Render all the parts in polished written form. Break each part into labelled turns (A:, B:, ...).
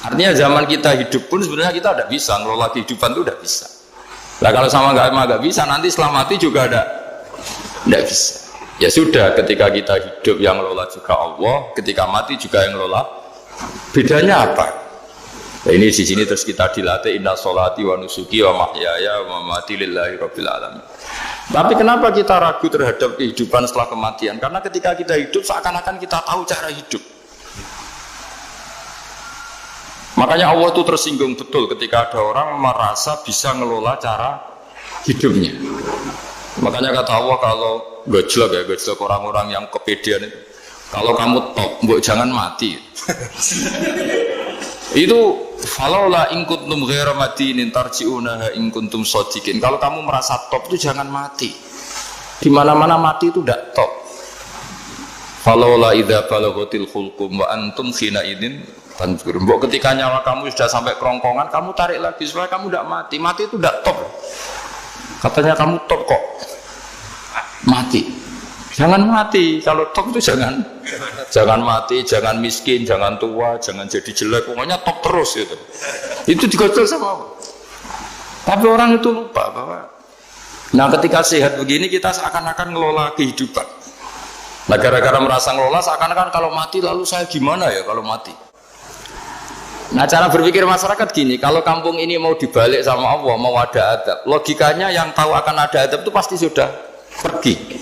A: Artinya zaman kita hidup pun sebenarnya kita tidak bisa ngelola kehidupan itu tidak bisa. Nah kalau sama nggak bisa nanti setelah mati juga tidak bisa. Ya sudah, ketika kita hidup yang ngelola juga Allah, ketika mati juga yang ngelola. Bedanya apa? Nah, ini di sini terus kita dilatih inna sholati wa nusuki wa mahyaya wa mamati lillahi rabbil alamin. Tapi kenapa kita ragu terhadap kehidupan setelah kematian? Karena ketika kita hidup seakan-akan kita tahu cara hidup. Makanya Allah itu tersinggung betul ketika ada orang merasa bisa ngelola cara hidupnya. Makanya kata Allah kalau gojlok orang-orang yang kepedean itu, kalau kamu top, mbok jangan mati. Itu falaula in kuntum ghaira madinin tarji'unaha in kuntum shadiqin. Kalau kamu merasa top itu jangan mati. Di mana-mana mati itu tidak top. Falaula idza balaghatil khulqum wa antum khina idin tanzur. Mbok ketika nyawa kamu sudah sampai kerongkongan, kamu tarik lagi supaya kamu tidak mati. Mati itu tidak top. Katanya kamu top kok. Mati. Jangan mati. Kalau top itu jangan mati, jangan miskin, jangan tua, jangan jadi jelek. Pokoknya top terus gitu. Itu digojol sama Allah. Tapi orang itu lupa bahwa nah ketika sehat begini kita seakan-akan ngelola kehidupan. Nah gara-gara merasa ngelola seakan-akan kalau mati lalu saya gimana ya kalau mati. Nah cara berpikir masyarakat gini, kalau kampung ini mau dibalik sama Allah, mau ada adab, logikanya yang tahu akan ada adab itu pasti sudah pergi.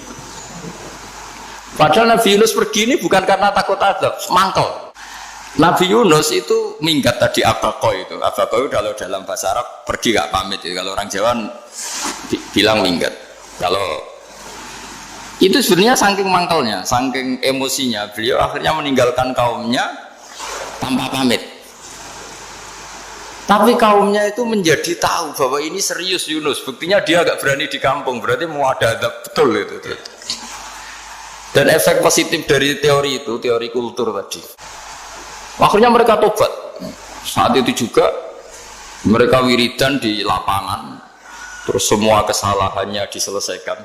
A: Padahal Nabi Yunus pergi ini bukan karena takut adab, mangkel. Nabi Yunus itu minggat tadi abaqo itu. Abaqo itu kalau dalam bahasa Arab pergi gak pamit ya. Kalau orang Jawa bilang minggat. Kalau itu sebenarnya saking mangkelnya, saking emosinya, beliau akhirnya meninggalkan kaumnya tanpa pamit. Tapi kaumnya itu menjadi tahu bahwa ini serius Yunus. Buktinya dia agak berani di kampung, berarti mau ada adab betul itu. Dan efek positif dari teori itu, teori kultur tadi. Akhirnya mereka tobat. Saat itu juga mereka wiridan di lapangan, terus semua kesalahannya diselesaikan.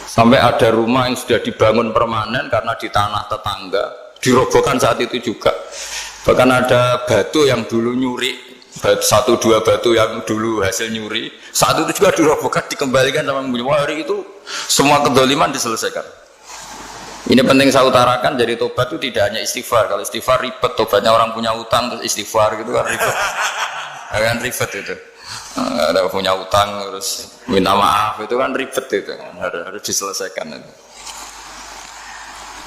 A: Sampai ada rumah yang sudah dibangun permanen karena di tanah tetangga, dirobohkan saat itu juga. Bahkan ada batu yang dulu nyuri, satu dua batu yang dulu hasil nyuri, saat itu juga dirobohkan, dikembalikan sama penghuni. Hari itu semua kedoliman diselesaikan. Ini penting saya utarakan, jadi tobat itu tidak hanya istighfar. Kalau istighfar ribet, tobatnya orang punya utang terus istighfar gitu kan ribet. Kan ribet itu. Ada punya utang terus minta maaf itu kan ribet itu. Harus diselesaikan itu.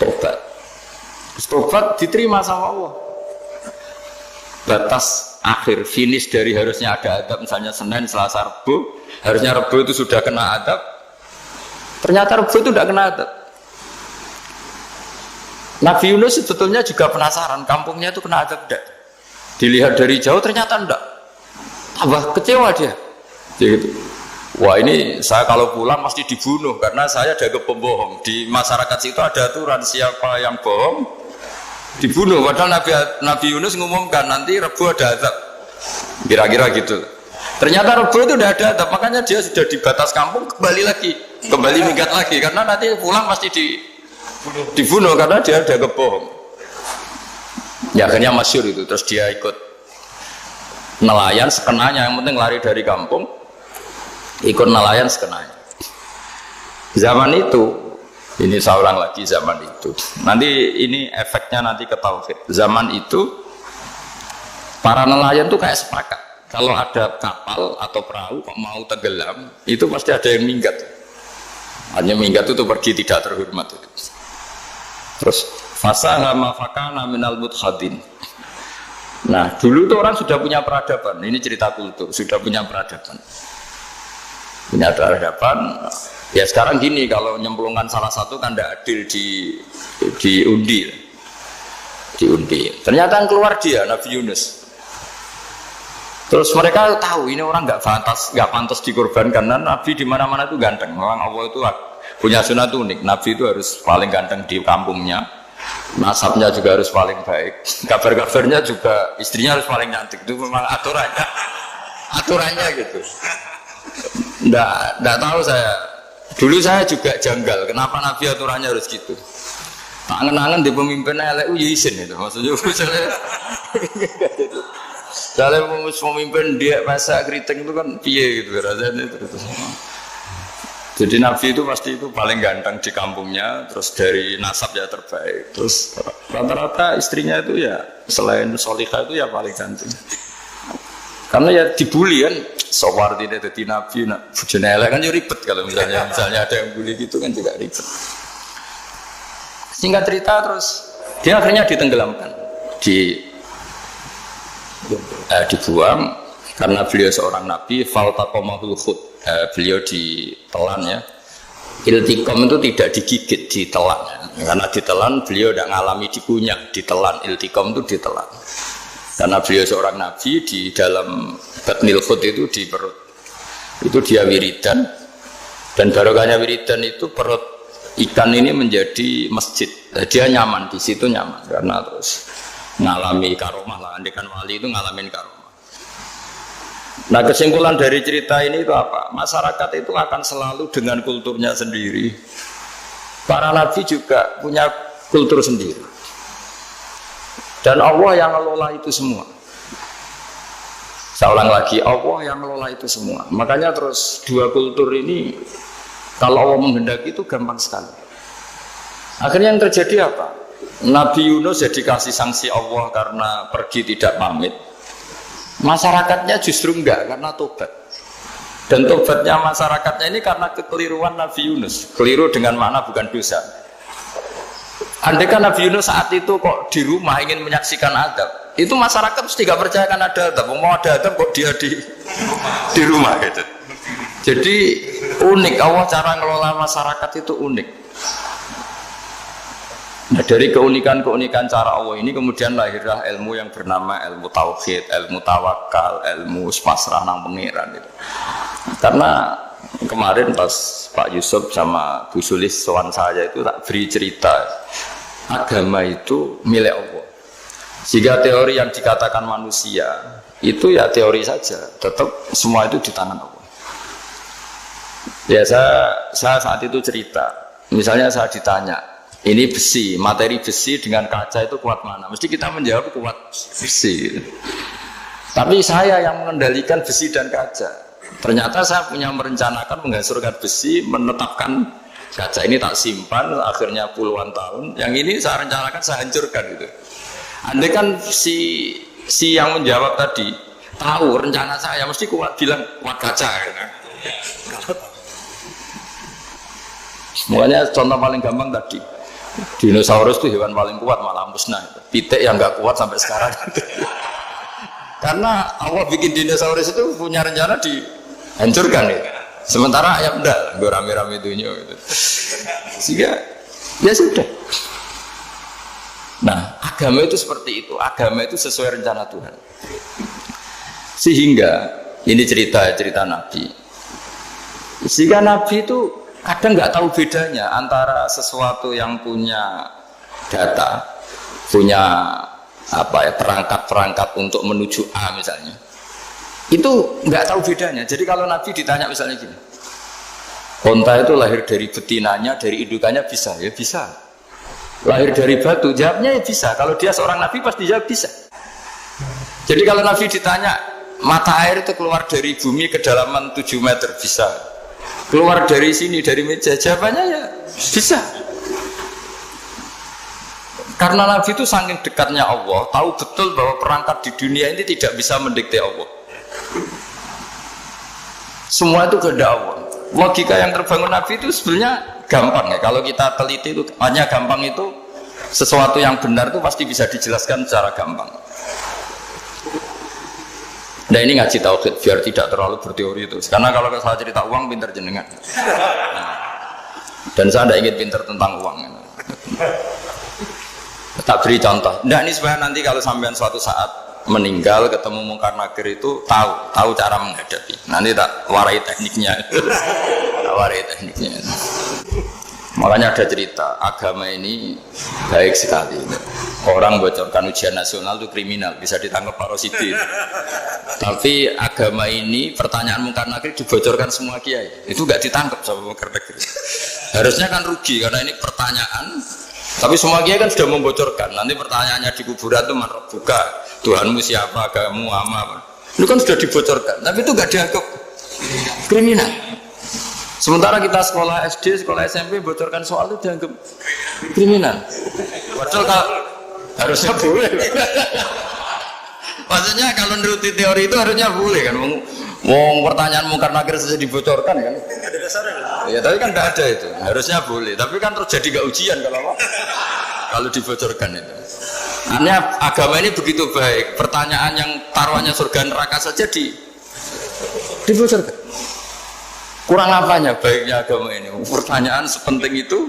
A: Tobat. Terus tobat diterima sama Allah. Batas akhir finish dari harusnya ada adab, misalnya Senin, Selasa, Rabu, harusnya Rabu itu sudah kena adab. Ternyata Rabu itu tidak kena adab. Nabi Yunus sebetulnya juga penasaran kampungnya itu kena adab tidak. Dilihat dari jauh ternyata tidak. Tambah kecewa dia. Gitu. Wah ini saya kalau pulang pasti dibunuh karena saya jaga pembohong. Di masyarakat situ ada aturan siapa yang bohong dibunuh. Padahal Nabi Yunus ngumumkan nanti Rebu ada adab. Kira-kira gitu. Ternyata Rebu itu tidak ada adab, makanya dia sudah di batas kampung kembali minggat lagi karena nanti pulang pasti dibunuh karena dia ada bohong. Ya akhirnya masyhur itu, terus dia ikut nelayan sekenanya, yang penting lari dari kampung, ikut nelayan sekenanya. Zaman itu, ini saya ulang lagi zaman itu. Nanti ini efeknya nanti ke tauhid. Zaman itu para nelayan tuh kayak sepakat. Kalau ada kapal atau perahu kok mau tenggelam, itu pasti ada yang minggat. Hanya minggat itu pergi tidak terhormat itu. Terus fasahama fakana minal mudhadin. Nah dulu tuh orang sudah punya peradaban. Ini cerita kultur, sudah punya peradaban. Punya peradaban. Ya sekarang gini, kalau nyemplungkan salah satu kan tidak adil diundi. Ternyata yang keluar dia Nabi Yunus. Terus mereka tahu ini orang nggak pantas dikorbankan karena Nabi di mana-mana itu ganteng. Memang Allah itu punya sunat unik. Nabi itu harus paling ganteng di kampungnya. Nasabnya juga harus paling baik. Kabar-kabarnya juga istrinya harus paling cantik. Itu memang aturannya gitu. Nggak tahu saya. Dulu saya juga janggal. Kenapa Nabi aturannya harus gitu? Angen-angen di pemimpin elek ya isin itu maksudnya. Misalnya pemimpin dia masak keriting itu kan piye gitu rasanya itu. Jadi Nabi itu pasti itu paling ganteng di kampungnya, terus dari nasab ya terbaik, terus rata-rata istrinya itu ya selain solihah itu ya paling ganteng. Karena ya dibully kan, sowar tidak jadi Nabi, nak bujone elek kan juga ribet kalau misalnya ada yang bully gitu kan juga ribet. Singkat cerita terus dia akhirnya ditenggelamkan, dibuang karena beliau seorang nabi. Faltaqamahul khut, beliau ditelan ya. Iltiqam itu tidak digigit, ditelan. Karena ditelan beliau tidak mengalami dikunyah, ditelan. Iltiqam itu ditelan. Karena beliau seorang nabi, di dalam batnil khut itu di perut itu dia wiridan, dan barokahnya wiridan itu perut ikan ini menjadi masjid. Dia nyaman di situ, nyaman karena terus ngalami karomah lah. Andekan wali itu ngalamin karomah. Nah, kesimpulan dari cerita ini itu apa? Masyarakat itu akan selalu dengan kulturnya sendiri. Para nabi juga punya kultur sendiri. Dan Allah yang ngelola itu semua. Saya ulang lagi, Allah yang ngelola itu semua. Makanya terus dua kultur ini kalau Allah menghendaki itu gampang sekali. Akhirnya yang terjadi apa? Nabi Yunus jadi kasih sanksi Allah karena pergi tidak pamit. Masyarakatnya justru enggak karena tobat. Dan tobatnya masyarakatnya ini karena kekeliruan Nabi Yunus. Keliru dengan makna bukan dosa. Andai kan Nabi Yunus saat itu kok di rumah ingin menyaksikan adab, itu masyarakat mesti gak percaya kan ada adab. Mau ada adab kok dia di rumah gitu. Jadi unik, Allah cara ngelola masyarakat itu unik. Nah, dari keunikan-keunikan cara Allah ini kemudian lahirlah ilmu yang bernama ilmu tauhid, ilmu tawakal, ilmu pasrah nang pangeran gitu. Karena kemarin pas Pak Yusuf sama Bu Sulis sowan saya itu tak beri cerita agama itu milik Allah. Sehingga teori yang dikatakan manusia itu ya teori saja, tetap semua itu di tangan Allah. Ya saya saat itu cerita, misalnya saya ditanya, ini besi, materi besi dengan kaca itu kuat mana? Mesti kita menjawab kuat besi. Tapi saya yang mengendalikan besi dan kaca. Ternyata saya punya merencanakan menghancurkan besi, menetapkan kaca ini tak simpan, akhirnya puluhan tahun. Yang ini saya rencanakan saya hancurkan gitu. Andai kan si yang menjawab tadi tahu rencana saya mesti kuat bilang kuat kaca. Gitu. Semuanya contoh paling gampang tadi. Dinosaurus itu hewan paling kuat malah musnah. Pitik yang nggak kuat sampai sekarang. Karena Allah bikin dinosaurus itu punya rencana dihancurkan ya. Sementara ayam enggak, gue rame-rame itunya gitu. Sehingga ya sudah. Nah, agama itu seperti itu. Agama itu sesuai rencana Tuhan. Sehingga ini cerita Nabi. Sehingga Nabi itu kadang nggak tahu bedanya antara sesuatu yang punya data, punya perangkat-perangkat untuk menuju A misalnya, itu nggak tahu bedanya. Jadi kalau Nabi ditanya misalnya gini, onta itu lahir dari betinanya, dari indukannya bisa, ya bisa. Lahir dari batu, jawabnya ya bisa. Kalau dia seorang Nabi pasti jawab bisa. Jadi kalau Nabi ditanya mata air itu keluar dari bumi kedalaman 7 meter, bisa. Keluar dari sini, dari meja, jawabannya ya bisa. Karena Nabi itu saking dekatnya Allah, tahu betul bahwa perangkat di dunia ini tidak bisa mendikte Allah. Semua itu kehendak Allah. Logika yang terbangun Nabi itu sebenarnya gampang ya. Kalau kita teliti itu hanya gampang, itu sesuatu yang benar itu pasti bisa dijelaskan secara gampang. Nah ini ngaji tauhid biar tidak terlalu berteori itu. Karena kalau saya cerita uang pinter jenengan. Nah, dan saya tidak ingin pinter tentang uang. Tak beri contoh. Nah ini supaya nanti kalau sampean suatu saat meninggal ketemu mungkar nakir itu tahu cara menghadapi. Nanti tak warai tekniknya. Tak warai tekniknya. Makanya ada cerita, agama ini baik sekali. Orang bocorkan ujian nasional itu kriminal, bisa ditangkap Pak Rosidi. Tapi agama ini, pertanyaan mungkar nakir dibocorkan semua kiai. Itu nggak ditangkap sama mungkar nakir. Harusnya kan rugi, karena ini pertanyaan Tapi semua kiai kan sudah membocorkan. Nanti pertanyaannya di kuburan itu man buka Tuhanmu siapa, agamamu apa. Itu kan sudah dibocorkan. Tapi itu nggak dianggap kriminal. Sementara kita sekolah SD, sekolah SMP bocorkan soal itu dianggap kriminal. Padahal harusnya boleh. Maksudnya kalau menuruti teori itu harusnya boleh kan. Mau pertanyaan mungkar nakir saja dibocorkan kan? Ada dasarnya. Ya tapi kan tidak ada itu. Harusnya boleh. Tapi kan terjadi gak ujian kalau dibocorkan itu. Artinya agama ini begitu baik. Pertanyaan yang taruhannya surga neraka saja dibocorkan. Kurang apanya baiknya agama ini? Pertanyaan sepenting itu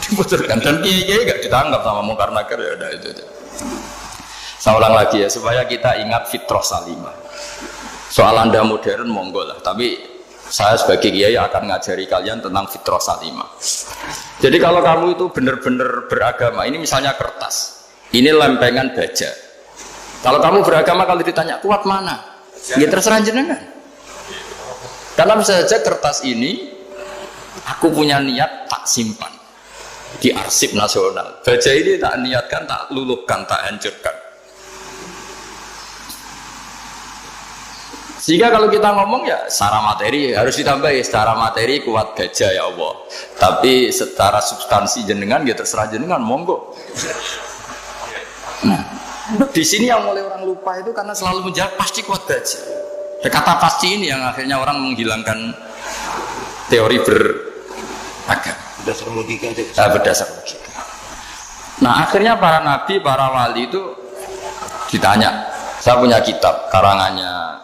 A: dibocorkan. Dan kiai-kiai gak ditangkap sama mungkar nakir ya udah itu. Saya ulang lagi ya supaya kita ingat fitrah salimah. Soal Anda modern monggo lah, tapi saya sebagai kiai akan ngajari kalian tentang fitrah salimah. Jadi kalau kamu itu benar-benar beragama, ini misalnya kertas, ini lempengan baja. Kalau kamu beragama kalau ditanya kuat mana, ya terserah jenengan. Karena bisa saja kertas ini aku punya niat tak simpan di arsip nasional. Baja ini tak niatkan, tak luluhkan, tak hancurkan. Sehingga kalau kita ngomong ya secara materi harus ditambahi, secara materi kuat gajah ya Allah. Tapi secara substansi jenengan ya terserah jenengan monggo. Nah, di sini yang mulai orang lupa itu karena selalu menjawab pasti kuat gajah. Kata pasti ini yang akhirnya orang menghilangkan teori beragama. Berdasar logika. Berdasar logika. Nah akhirnya para nabi, para wali itu ditanya. Saya punya kitab karangannya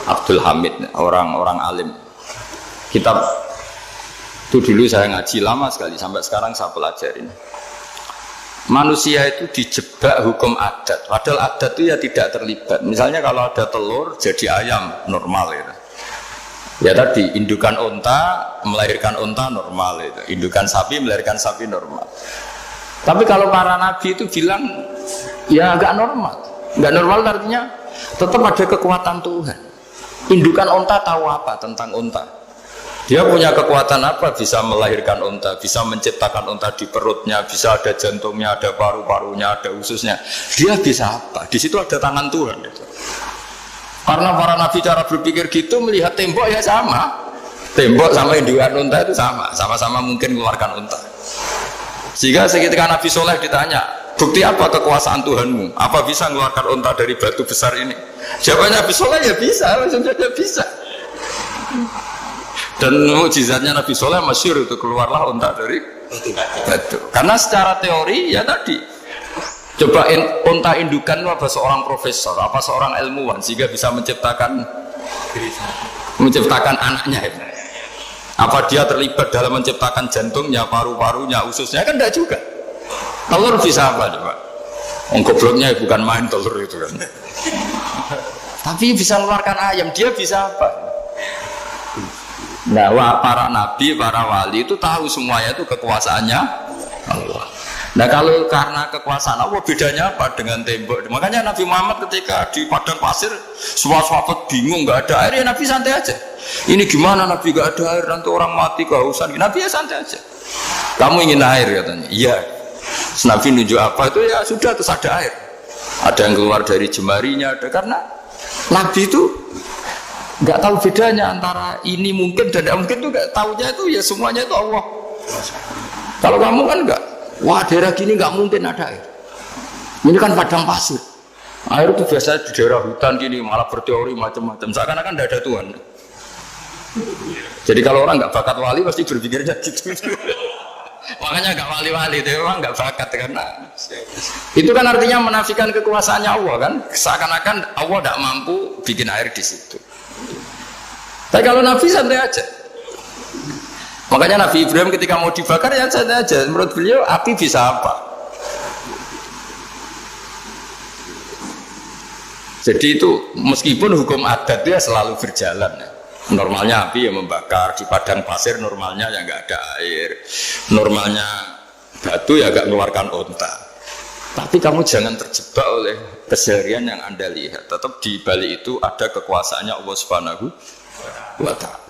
A: Abdul Hamid, orang alim. Kitab itu dulu saya ngaji lama sekali, sampai sekarang saya pelajarin. Manusia itu dijebak hukum adat, padahal adat itu ya tidak terlibat. Misalnya kalau ada telur jadi ayam normal gitu. Ya tadi indukan unta melahirkan unta normal itu, indukan sapi melahirkan sapi normal. Tapi kalau para nabi itu bilang ya nggak normal, nggak normal artinya tetap ada kekuatan Tuhan. Indukan unta tahu apa tentang unta? Dia punya kekuatan apa? Bisa melahirkan unta, bisa menciptakan unta di perutnya, bisa ada jantungnya, ada paru-parunya, ada ususnya. Dia bisa apa? Di situ ada tangan Tuhan. Gitu. Karena para nabi cara berpikir gitu melihat tembok ya sama. Tembok sama indukan unta itu sama-sama mungkin mengeluarkan unta. Sehingga ketika Nabi Soleh ditanya, bukti apa kekuasaan Tuhanmu? Apa bisa mengeluarkan unta dari batu besar ini? Jawabannya Nabi Soleh ya bisa, langsung saja bisa. Dan mukjizatnya Nabi Soleh masyhur itu keluarlah unta dari batu. Karena secara teori ya tadi, coba unta indukan apa seorang profesor, apa seorang ilmuwan sehingga bisa menciptakan anaknya itu. Apa dia terlibat dalam menciptakan jantungnya, paru-parunya, ususnya kan tidak juga. Telur bisa apa coba? Gobloknya bukan main telur itu kan. Tapi bisa mengeluarkan ayam, dia bisa apa? Nah, para nabi, para wali itu tahu semuanya itu kekuasaannya Allah. Nah, kalau karena kekuasaan Allah bedanya apa dengan tembok? Makanya Nabi Muhammad ketika di padang pasir, sahabat bingung nggak ada air, ya Nabi santai aja. Ini gimana Nabi nggak ada air, nanti orang mati kehausan. Nabi ya santai aja. Kamu ingin air katanya? Iya. Nabi nunjuk apa itu ya sudah terus ada air. Ada yang keluar dari jemarinya, ada karena Nabi itu nggak tahu bedanya antara ini mungkin dan tidak mungkin itu nggak tahunya itu ya semuanya itu Allah. Kalau kamu kan nggak, wah daerah gini nggak mungkin ada air. Ini kan padang pasir. Air itu biasanya di daerah hutan gini malah berteori macam-macam. Seakan-akan tidak ada Tuhan. Jadi kalau orang nggak bakat wali pasti berpikirnya gitu. Makanya nggak wali-wali itu orang nggak bakat karena itu kan artinya menafikan kekuasaannya Allah kan. Seakan-akan Allah tidak mampu bikin air di situ. Tapi kalau Nabi santai aja. Makanya Nabi Ibrahim ketika mau dibakar ya santai aja. Menurut beliau api bisa apa? Jadi itu meskipun hukum adat dia selalu berjalan. Normalnya api yang membakar di padang pasir, normalnya ya nggak ada air. Normalnya batu ya nggak mengeluarkan unta. Tapi kamu jangan terjebak oleh keseharian yang Anda lihat. Tetap di balik itu ada kekuasaannya Allah Subhanahu wa Ta'ala.